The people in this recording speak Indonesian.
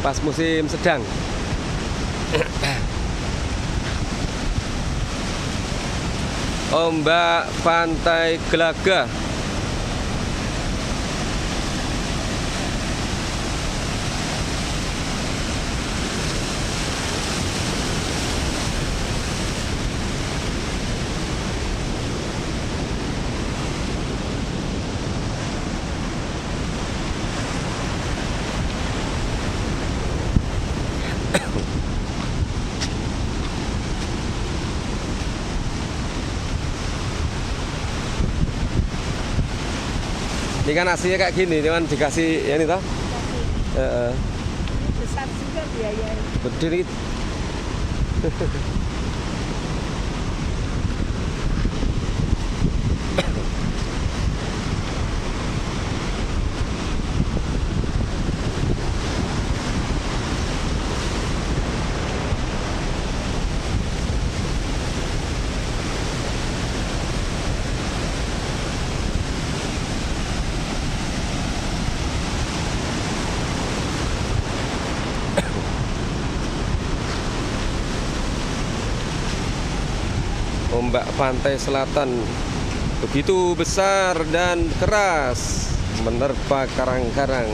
pas musim sedang. Ombak Pantai Gelaga. Ini kan aslinya kayak gini, cuman dikasih ya ini toh. Besar juga biayanya. Berdiri. Ombak pantai selatan begitu besar dan keras menerpa karang-karang.